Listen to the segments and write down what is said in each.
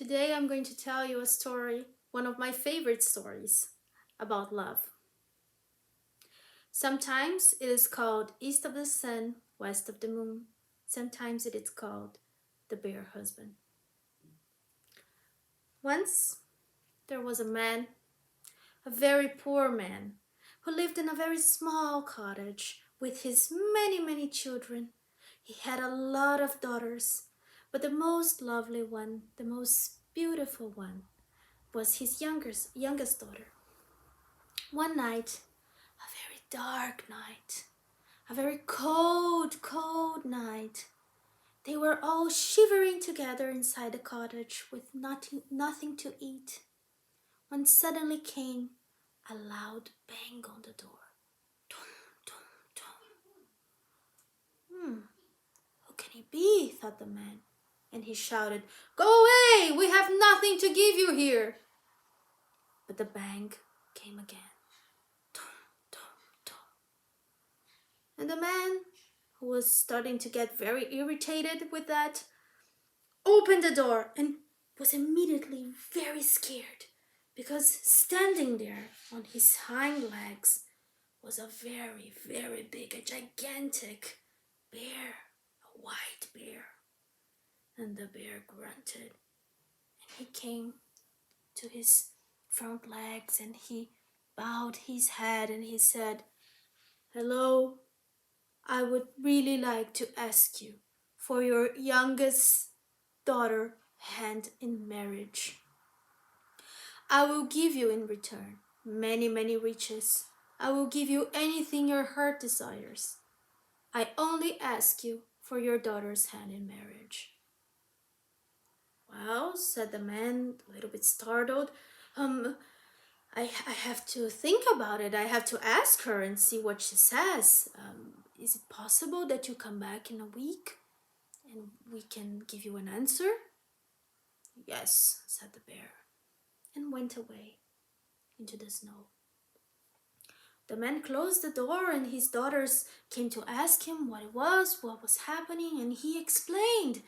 Today I'm going to tell you a story, one of my favorite stories, about love. Sometimes it is called East of the Sun, West of the Moon. Sometimes it is called The Bear Husband. Once there was a man, a very poor man, who lived in a very small cottage with his many children. He had a lot of daughters, but the most lovely one, the most beautiful one, was his youngest daughter. One night, a very dark night, a very cold night, they were all shivering together inside the cottage with nothing to eat, when suddenly came a loud bang on the door. Dum, dum, dum. Who can he be? Thought the man, and he shouted, "Go away! We have nothing to give you here!" But the bang came again. And the man, who was starting to get very irritated with that, opened the door and was immediately very scared, because standing there on his hind legs was a very big, a gigantic bear, a white bear. And the bear grunted, and he came to his front legs and he bowed his head and he said, "Hello, I would really like to ask you for your youngest daughter hand in marriage. I will give you in return many riches. I will give you anything your heart desires. I only ask you for your daughter's hand in marriage." "Well," said the man, a little bit startled, I have to think about it. I have to ask her and see what she says. Is it possible that you come back in a week and we can give you an answer?" "Yes," said the bear, and went away into the snow. The man closed the door and his daughters came to ask him what was happening, and he explained.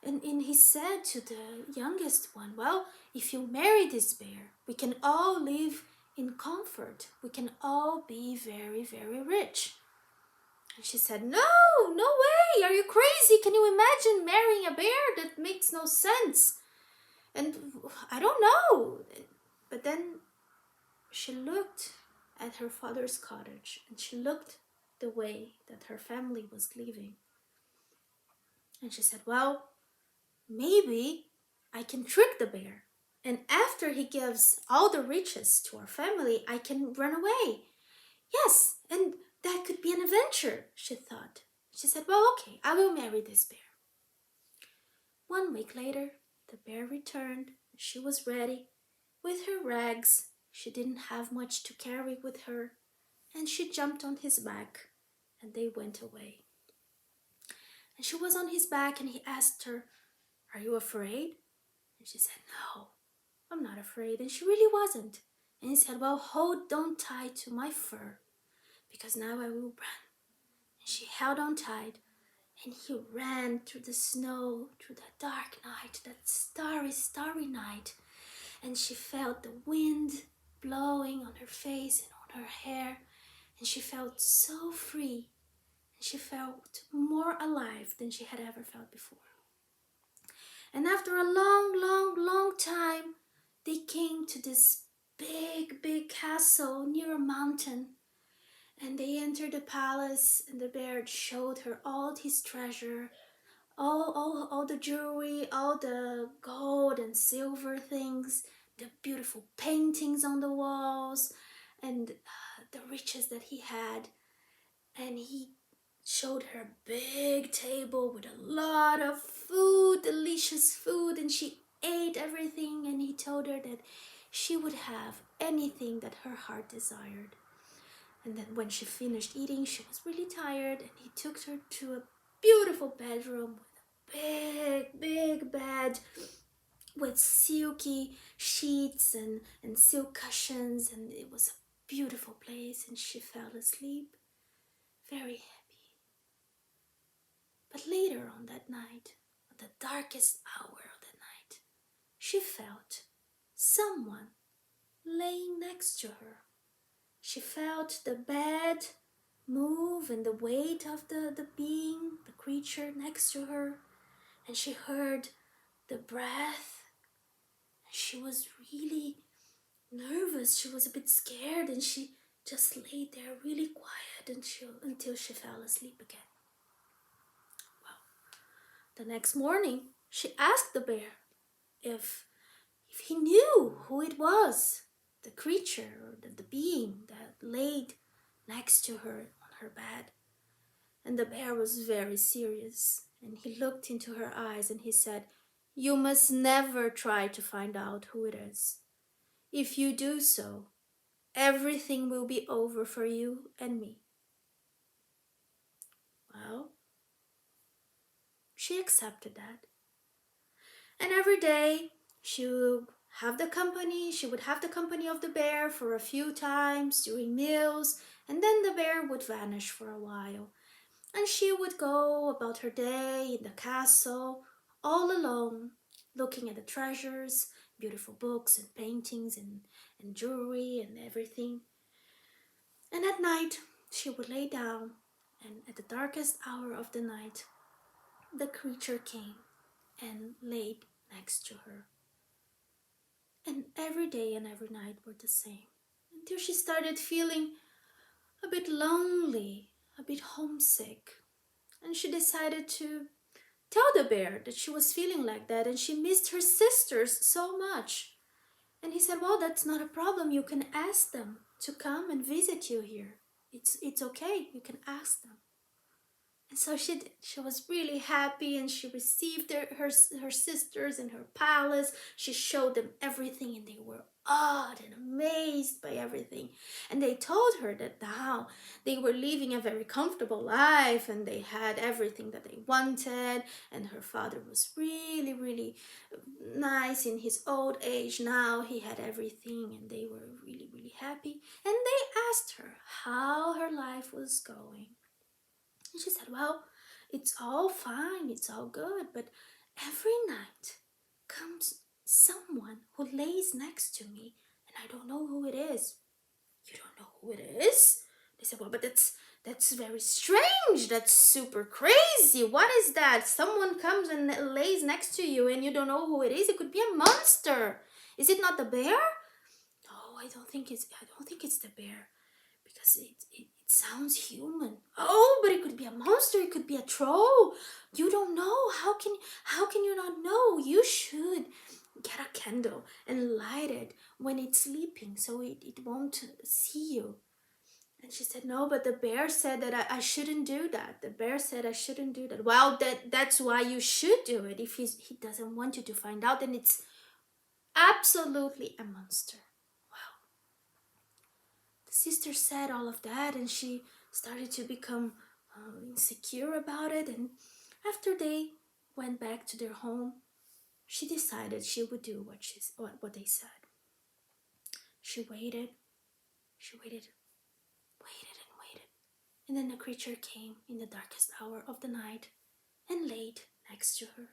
And he said to the youngest one, "Well, if you marry this bear, we can all live in comfort. We can all be very rich." And she said, No way! Are you crazy? Can you imagine marrying a bear? That makes no sense. And I don't know." But then she looked at her father's cottage and she looked the way that her family was living. And she said, "Well, maybe I can trick the bear. And after he gives all the riches to our family, I can run away. Yes, and that could be an adventure," she thought. She said, "Well, okay, I will marry this bear." 1 week later, the bear returned. She was ready with her rags. She didn't have much to carry with her, and she jumped on his back, and they went away. And she was on his back, and he asked her, "Are you afraid?" And she said, "No, I'm not afraid." And she really wasn't. And he said, "Well, hold on tight to my fur, because now I will run." And she held on tight, and he ran through the snow, through that dark night, that starry night. And she felt the wind blowing on her face and on her hair, and she felt so free, and she felt more alive than she had ever felt before. And after a long time, they came to this big castle near a mountain. And they entered the palace, and the bear showed her all his treasure, all the jewelry, all the gold and silver things, the beautiful paintings on the walls, and the riches that he had. And he showed her a big table with a lot of food, delicious food, and she ate everything, and he told her that she would have anything that her heart desired. And then when she finished eating, she was really tired, and he took her to a beautiful bedroom with a big bed with silky sheets and silk cushions, and it was a beautiful place, and she fell asleep very happy. But later on that night, at the darkest hour of the night, she felt someone laying next to her. She felt the bed move and the weight of the being, the creature next to her, and she heard the breath. She was really nervous. She was a bit scared, and she just lay there really quiet until she fell asleep again. Well, the next morning, she asked the bear if he knew who it was, the creature or the being that laid next to her on her bed. And the bear was very serious, and he looked into her eyes and he said, "You must never try to find out who it is. If you do so, everything will be over for you and me." Well, she accepted that. And every day she would have the company of the bear for a few times during meals, and then the bear would vanish for a while. And she would go about her day in the castle all alone, looking at the treasures, beautiful books and paintings and jewelry and everything. And at night, she would lay down, and at the darkest hour of the night, the creature came and laid next to her. And every day and every night were the same, until she started feeling a bit lonely, a bit homesick. And she decided to tell the bear that she was feeling like that and she missed her sisters so much. And he said, "Well, that's not a problem. You can ask them to come and visit you here. It's okay. You can ask them." And so she did. She was really happy, and she received her sisters in her palace. She showed them everything, and they were awed and amazed by everything. And they told her that now they were living a very comfortable life, and they had everything that they wanted. And her father was really, really nice in his old age. Now he had everything, and they were really, really happy. And they asked her how her life was going. And she said, "Well, it's all fine, it's all good, but every night comes someone who lays next to me, and I don't know who it is." "You don't know who it is?" They said, "Well, but that's very strange. That's super crazy. What is that? Someone comes and lays next to you and you don't know who it is? It could be a monster. Is it not the bear?" "No, I don't think it's the bear, because it sounds human." "Oh, but it could be a monster. It could be a troll. You don't know. How can you not know? You should get a candle and light it when it's sleeping, so it won't see you." And she said, "No, but the bear said that I shouldn't do that. The bear said I shouldn't do that." "Well, that's why you should do it. If he doesn't want you to find out, then it's absolutely a monster." The sister said all of that, and she started to become insecure about it. And after they went back to their home, she decided she would do what they said. She waited, waited and waited. And then the creature came in the darkest hour of the night and laid next to her.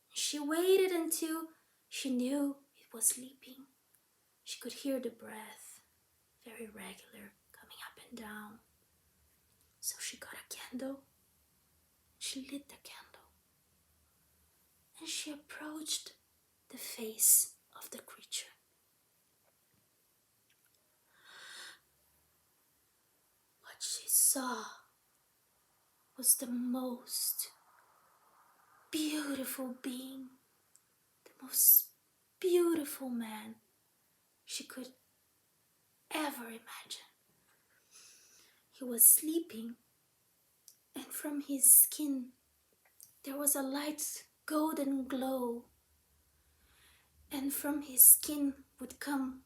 She waited until she knew it was sleeping. She could hear the breath, very regular, coming up and down. So she got a candle. She lit the candle, and she approached the face of the creature. What she saw was the most beautiful being, the most beautiful man she could ever imagine. He was sleeping, and from his skin there was a light golden glow, and from his skin would come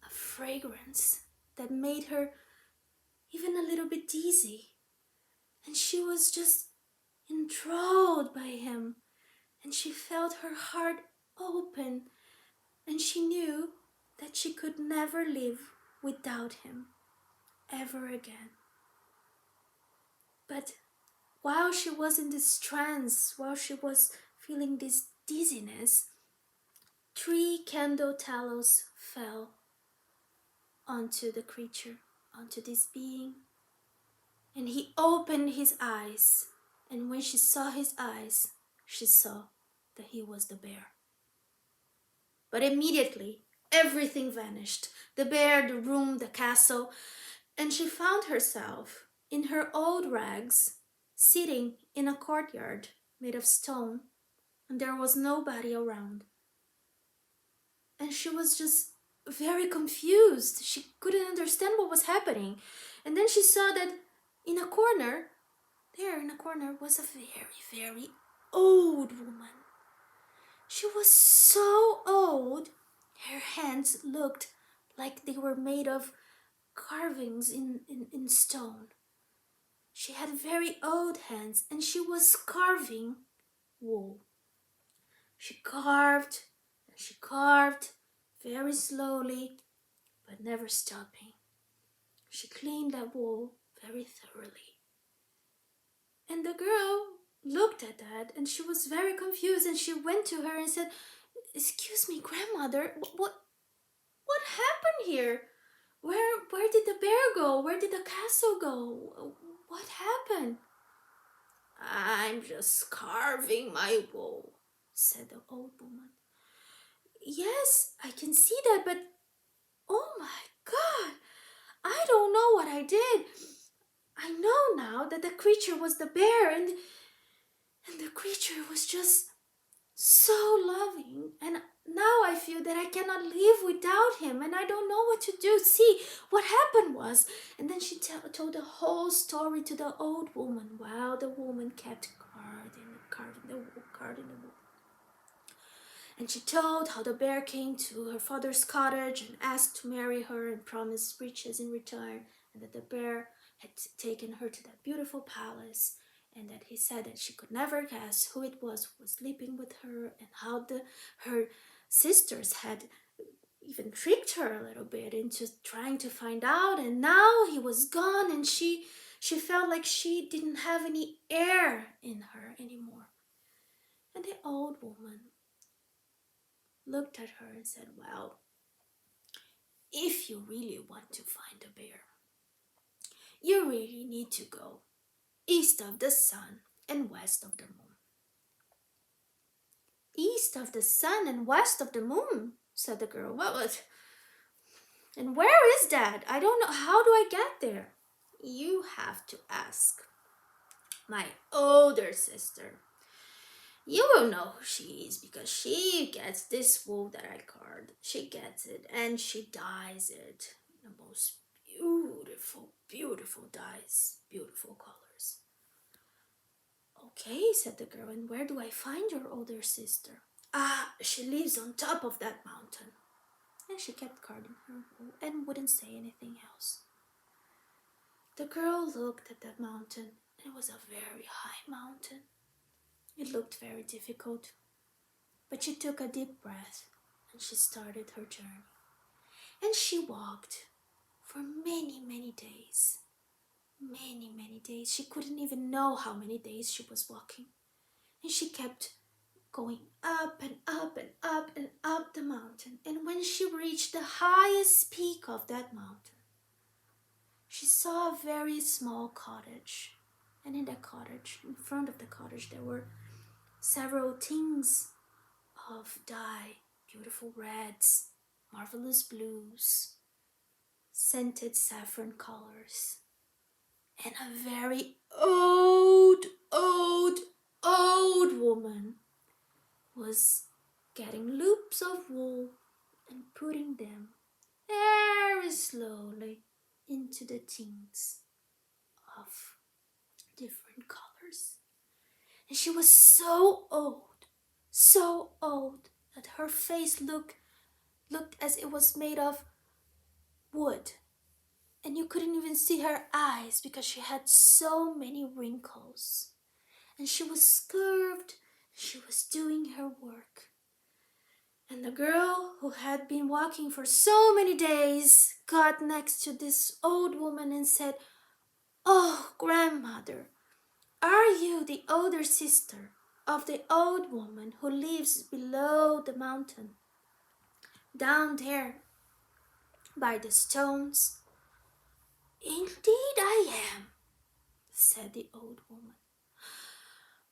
a fragrance that made her even a little bit dizzy. And she was just enthralled by him, and she felt her heart open, and she knew that she could never live without him ever again. But while she was in this trance, while she was feeling this dizziness, 3 candle tallows fell onto the creature, onto this being. And he opened his eyes. And when she saw his eyes, she saw that he was the bear. But immediately, everything vanished. The bear, the room, the castle. And she found herself in her old rags, sitting in a courtyard made of stone. And there was nobody around. And she was just very confused. She couldn't understand what was happening. And then she saw that in a corner, there in a corner, was a very, very old woman. She was so old, her hands looked like they were made of carvings in stone. She had very old hands and she was carving wool. She carved and she carved very slowly, but never stopping. She cleaned that wool very thoroughly. And the girl looked at that and she was very confused, and she went to her and said, "Excuse me, grandmother, what happened here? Where did the bear go? Where did the castle go? What happened?" "I'm just carving my wool," said the old woman. "Yes, I can see that, but oh my God, I don't know what I did. I know now that the creature was the bear, and the creature was just so loving, and now I feel that I cannot live without him, and I don't know what to do. See, what happened was..." And then she told the whole story to the old woman, while the woman kept carving the wool. And she told how the bear came to her father's cottage and asked to marry her and promised riches in return, and that the bear had taken her to that beautiful palace, and that he said that she could never guess who it was who was sleeping with her, and how her sisters had even tricked her a little bit into trying to find out, and now he was gone, and she felt like she didn't have any air in her anymore. And the old woman looked at her and said, "Well, if you really want to find a bear, you really need to go east of the sun and west of the moon." "East of the sun and west of the moon?" said the girl. "What? And where is that? I don't know. How do I get there?" "You have to ask my older sister. You will know who she is, because she gets this wool that I carved. She gets it and she dyes it in the most beautiful dyes, beautiful colors." "Okay," said the girl, "and where do I find your older sister?" "Ah, she lives on top of that mountain." And she kept carding her wool and wouldn't say anything else. The girl looked at that mountain, and it was a very high mountain. It looked very difficult, but she took a deep breath and she started her journey. And she walked for many, many days. Many, many days. She couldn't even know how many days she was walking. And she kept going up and up and up and up the mountain. And when she reached the highest peak of that mountain, she saw a very small cottage. And in that cottage, in front of the cottage, there were several tins of dye, beautiful reds, marvelous blues, scented saffron colors, and a very old woman was getting loops of wool and putting them very slowly into the tins of different colors. And she was so old that her face looked as it was made of wood, and you couldn't even see her eyes because she had so many wrinkles. And she was curved, she was doing her work. And the girl, who had been walking for so many days, got next to this old woman and said, "Oh, grandmother, are you the older sister of the old woman who lives below the mountain?" down there by the stones. Indeed I am, said the old woman.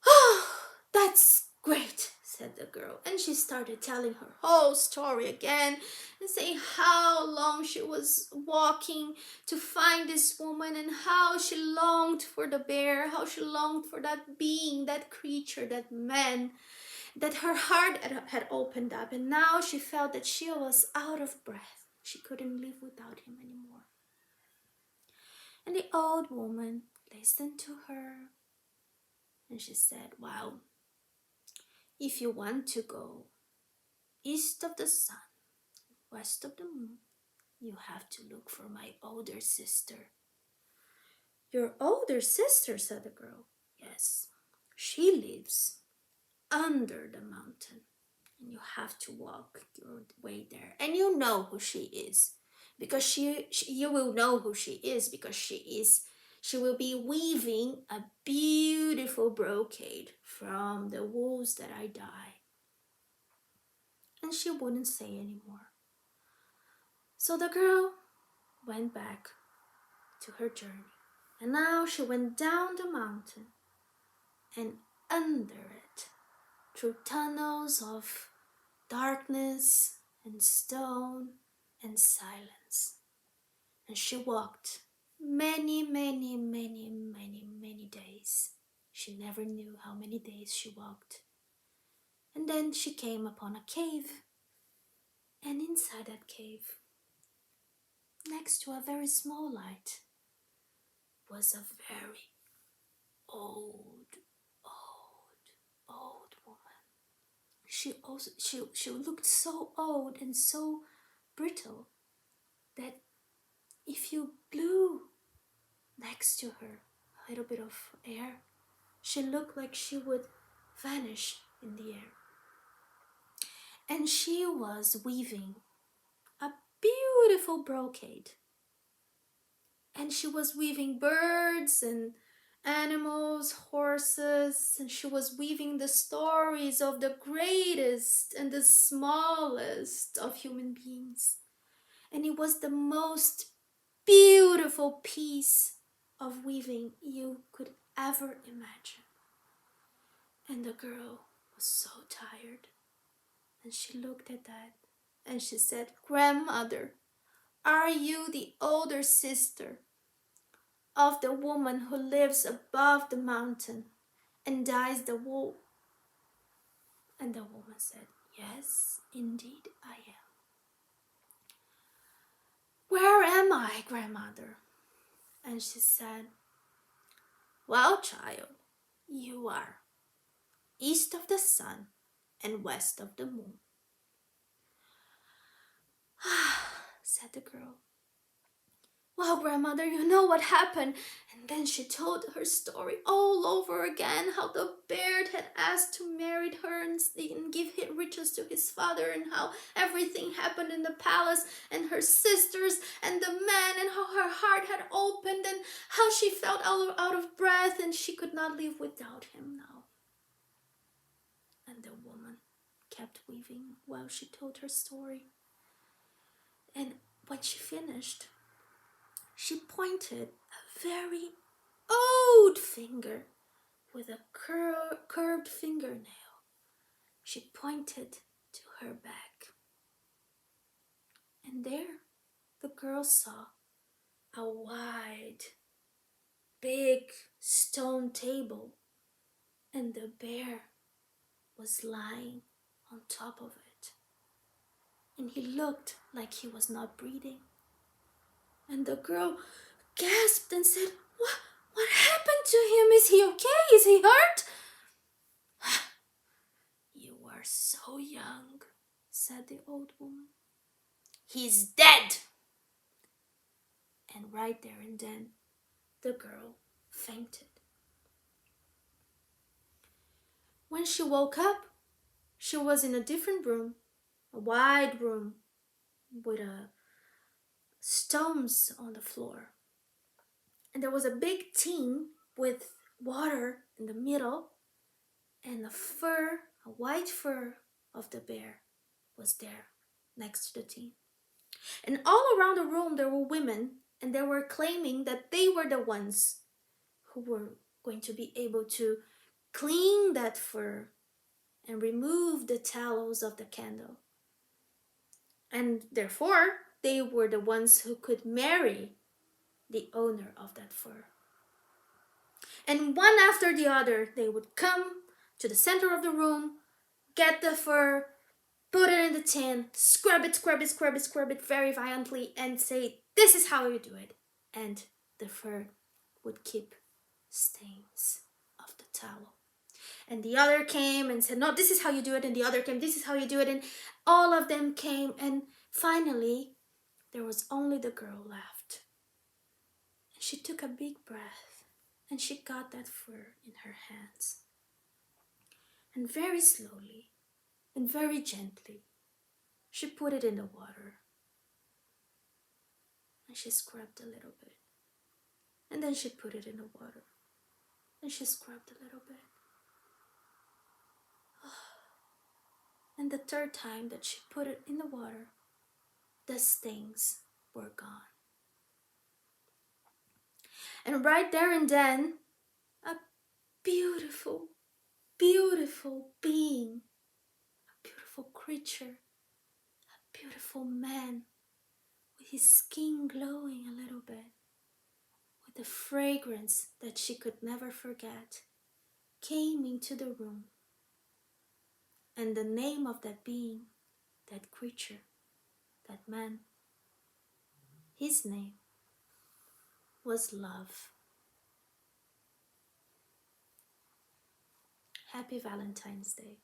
Oh, that's great, said the girl. And she started telling her whole story again and saying how long she was walking to find this woman and how she longed for the bear, how she longed for that being, that creature, that man, that her heart had opened up. And now she felt that she was out of breath. She couldn't live without him anymore. And the old woman listened to her and she said, well, if you want to go east of the sun, west of the moon, you have to look for my older sister. Your older sister, said the girl. Yes, she lives under the mountain, and you have to walk your way there. And you know who she is, because you will know who she is, because she will be weaving a beautiful brocade from the wolves that I dye. And she wouldn't say anymore. So the girl went back to her journey. And now she went down the mountain and under it, through tunnels of darkness and stone and silence. And she walked many, many, many, many, many days. She never knew how many days she walked. And then she came upon a cave. And inside that cave, next to a very small light, was a very old, old woman. She looked so old and so brittle that if you blew next to her a little bit of air, she looked like she would vanish in the air. And she was weaving a beautiful brocade. And she was weaving birds and animals, horses, and she was weaving the stories of the greatest and the smallest of human beings. And it was the most beautiful piece of weaving you could ever imagine. And the girl was so tired. And she looked at that and she said, Grandmother, are you the older sister of the woman who lives above the mountain and dyes the wool? And the woman said, Yes, indeed I am. Where am I, Grandmother? And she said, Well, child, you are east of the sun and west of the moon. Said the girl. Well, Grandmother, you know what happened. And then she told her story all over again, how the bear had asked to marry her and give riches to his father, and how everything happened in the palace, and her sisters and the man, and how her heart had opened, and how she felt out of breath and she could not live without him now. And the woman kept weaving while she told her story. And when she finished, she pointed a very old finger with a curved fingernail. She pointed to her back. And there the girl saw a wide, big stone table, and the bear was lying on top of it. And he looked like he was not breathing. And the girl gasped and said, What happened to him? Is he okay? Is he hurt? You are so young, said the old woman. He's dead. And right there and then, the girl fainted. When she woke up, she was in a different room, a wide room with stones on the floor. And there was a big tin with water in the middle, and a white fur of the bear was there next to the tea. And all around the room there were women, and they were claiming that they were the ones who were going to be able to clean that fur and remove the tallows of the candle. And therefore, they were the ones who could marry the owner of that fur. And one after the other, they would come to the center of the room, get the fur, put it in the tin, scrub it, scrub it, scrub it, scrub it very violently, and say, "This is how you do it." And the fur would keep stains of the tallow. And the other came and said, "No, this is how you do it." And the other came, "This is how you do it." And all of them came, and finally, there was only the girl left. And she took a big breath, and she got that fur in her hands. And very slowly and very gently, she put it in the water. And she scrubbed a little bit. And then she put it in the water. And she scrubbed a little bit. And the third time that she put it in the water, the stains were gone. And right there and then, a beautiful, beautiful being, a beautiful creature, a beautiful man, with his skin glowing a little bit, with the fragrance that she could never forget, came into the room. And the name of that being, that creature, that man, his name was Love. Happy Valentine's Day.